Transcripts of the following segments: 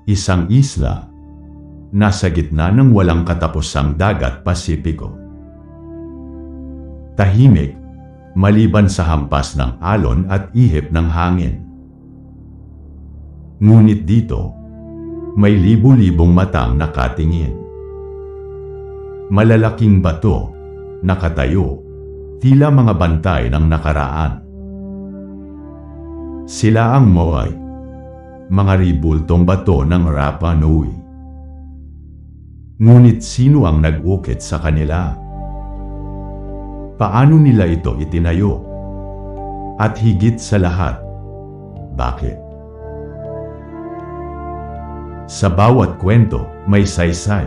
isang isla, nasa gitna ng walang katapusang dagat Pasipiko. Tahimik, maliban sa hampas ng alon at ihip ng hangin. Ngunit dito, may libu-libong matang nakatingin. Malalaking bato, nakatayo, tila mga bantay ng nakaraan. Sila ang Moai, mga ribultong bato ng Rapa Nui. Ngunit sino ang nag-ukit sa kanila? Paano nila ito itinayo? At higit sa lahat, bakit? Sa bawat kwento, may saysay.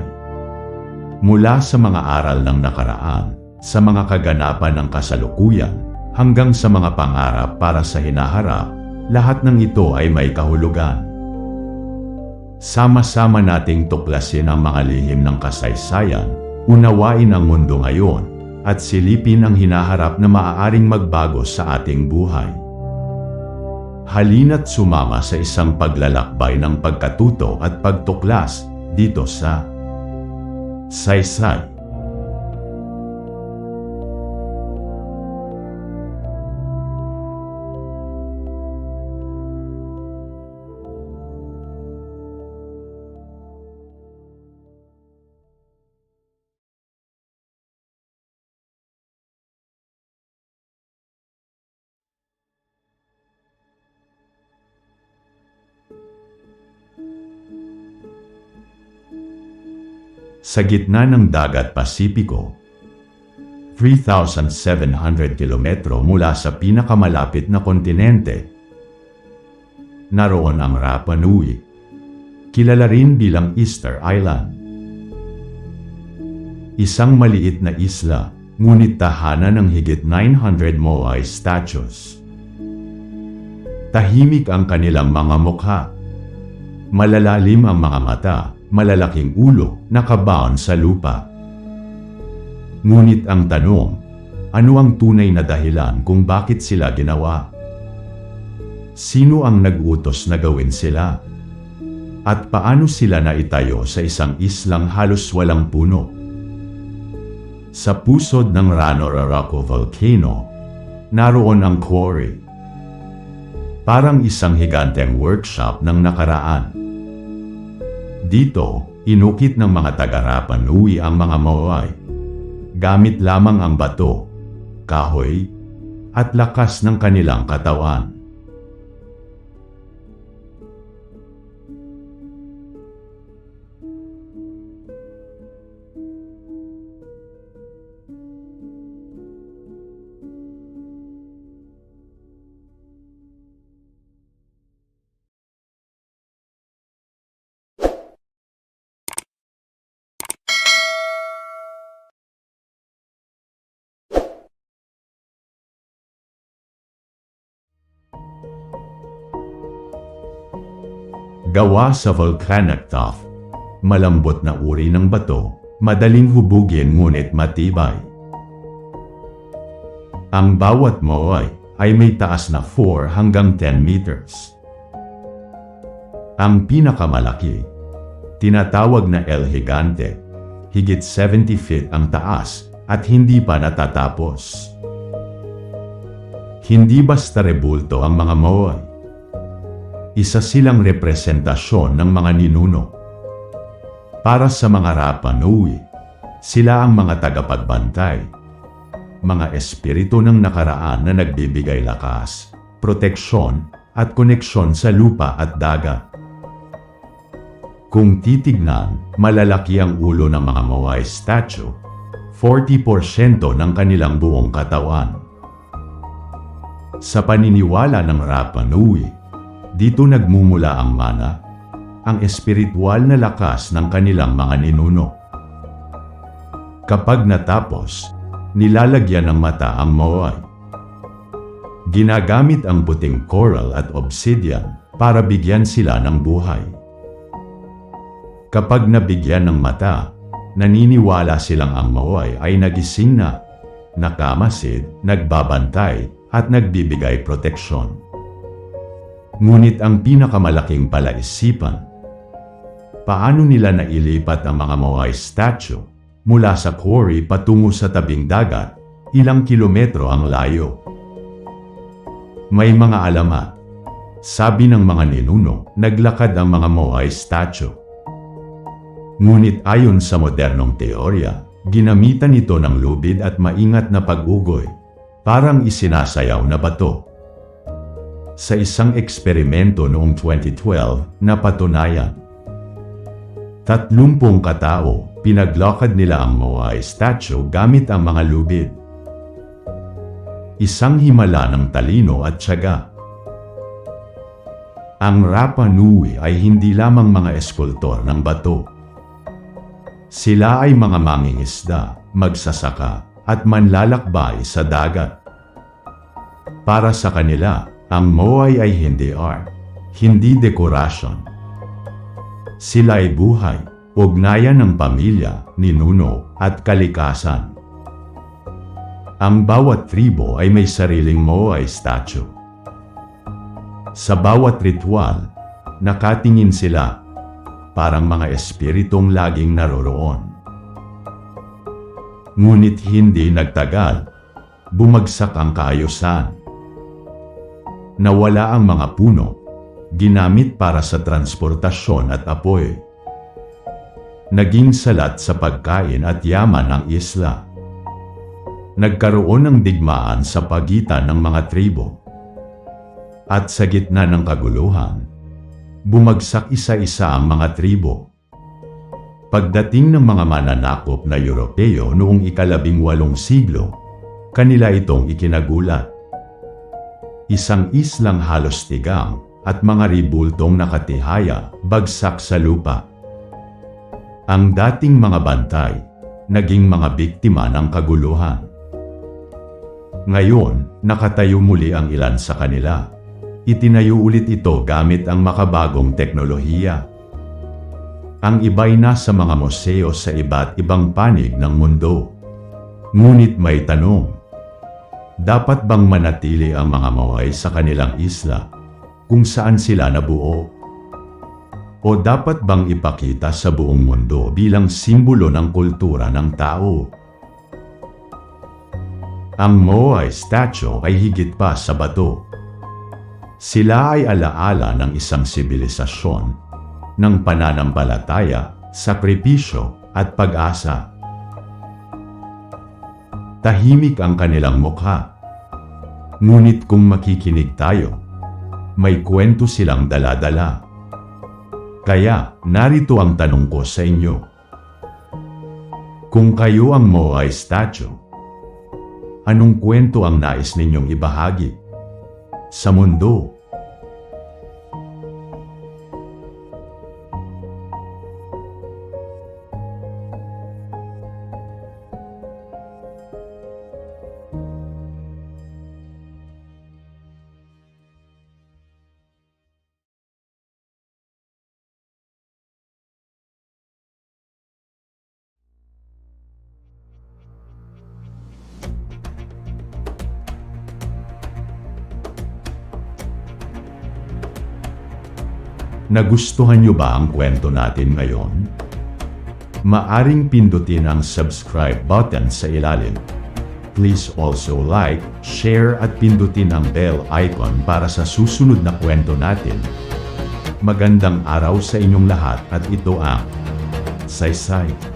Mula sa mga aral ng nakaraan, sa mga kaganapan ng kasalukuyan, hanggang sa mga pangarap para sa hinaharap, lahat ng ito ay may kahulugan. Sama-sama nating tuklasin ang mga lihim ng kasaysayan, unawain ang mundo ngayon, at silipin ang hinaharap na maaaring magbago sa ating buhay. Halina't sumama sa isang paglalakbay ng pagkatuto at pagtuklas dito sa Saysay. Sa gitna ng dagat Pasipiko, 3,700 kilometro mula sa pinakamalapit na kontinente, naroon ang Rapa Nui, kilala rin bilang Easter Island. Isang maliit na isla, ngunit tahanan ng higit 900 Moai statues. Tahimik ang kanilang mga mukha. Malalalim ang mga mata, malalaking ulo, nakabaon sa lupa. Ngunit ang tanong, ano ang tunay na dahilan kung bakit sila ginawa? Sino ang nag-utos na gawin sila? At paano sila naitayo sa isang islang halos walang puno? Sa pusod ng Rano Raraco Volcano, naroon ang quarry. Parang isang higanteng workshop ng nakaraan. Dito, inukit ng mga taga-Rapa Nui ang mga Moai. Gamit lamang ang bato, kahoy, at lakas ng kanilang katawan. Gawa sa volcanic tuff, malambot na uri ng bato, madaling hubugin ngunit matibay. Ang bawat Moai ay may taas na 4 hanggang 10 meters. Ang pinakamalaki, tinatawag na El Gigante, higit 70 feet ang taas at hindi pa natatapos. Hindi basta rebulto ang mga Moai. Isa silang representasyon ng mga ninuno. Para sa mga Rapa Nui, sila ang mga tagapagbantay, mga espiritu ng nakaraan na nagbibigay lakas, proteksyon, at koneksyon sa lupa at dagat. Kung titignan, malalaki ang ulo ng mga Moai statue, 40% ng kanilang buong katawan. Sa paniniwala ng Rapa Nui, dito nagmumula ang mana, ang espiritual na lakas ng kanilang mga ninuno. Kapag natapos, nilalagyan ng mata ang Moai. Ginagamit ang puting coral at obsidian para bigyan sila ng buhay. Kapag nabigyan ng mata, naniniwala silang ang Moai ay nagising na, nakamasid, nagbabantay, at nagbibigay proteksyon. Ngunit ang pinakamalaking palaisipan, Paano nila nailipat ang mga Moai statue mula sa quarry patungo sa tabing dagat, ilang kilometro ang layo? May mga alamat. Sabi ng mga ninuno, naglakad ang mga Moai statue. Ngunit ayon sa modernong teorya, ginamitan ito ng lubid at maingat na pag-ugoy, parang isinasayaw na bato. Sa isang eksperimento noong 2012, napatunayan. 30 katao, pinaglakad nila ang Moai statue gamit ang mga lubid. Isang himala ng talino at tiyaga. Ang Rapa Nui ay hindi lamang mga eskultor ng bato. Sila ay mga mangingisda, magsasaka, at manlalakbay sa dagat. Para sa kanila, ang Moai ay hindi art, hindi dekorasyon. Sila ay buhay, ugnayan ng pamilya, ninuno, at kalikasan. Ang bawat tribo ay may sariling Moai statue. Sa bawat ritual, nakatingin sila, parang mga espiritong laging naroroon. Ngunit hindi nagtagal, bumagsak ang kaayusan. Nawala ang mga puno, ginamit para sa transportasyon at apoy. Naging salat sa pagkain at yaman ng isla. Nagkaroon ng digmaan sa pagitan ng mga tribo. At sa gitna ng kaguluhan, bumagsak isa-isa ang mga tribo. Pagdating ng mga mananakop na Europeo noong ika-18 siglo, kanila itong ikinagulat. Isang islang halos tigang at mga ribultong nakatihaya bagsak sa lupa. Ang dating mga bantay, naging mga biktima ng kaguluhan. Ngayon, nakatayo muli ang ilan sa kanila. Itinayo ulit ito gamit ang makabagong teknolohiya. Ang iba'y nasa mga museo sa iba't ibang panig ng mundo. Ngunit may tanong, dapat bang manatili ang mga Moai sa kanilang isla kung saan sila nabuo? O dapat bang ipakita sa buong mundo bilang simbolo ng kultura ng tao? Ang Moai statue ay higit pa sa bato. Sila ay alaala ng isang sibilisasyon, ng pananampalataya, sakripisyo at pag-asa. Tahimik ang kanilang mukha. Ngunit kung makikinig tayo, may kwento silang dala-dala. Kaya, narito ang tanong ko sa inyo. Kung kayo ang Moai statue, anong kwento ang nais ninyong ibahagi sa mundo? Nagustuhan niyo ba ang kwento natin ngayon? Maaring pindutin ang subscribe button sa ilalim. Please also like, share at pindutin ang bell icon para sa susunod na kwento natin. Magandang araw sa inyong lahat at ito ang Saysay.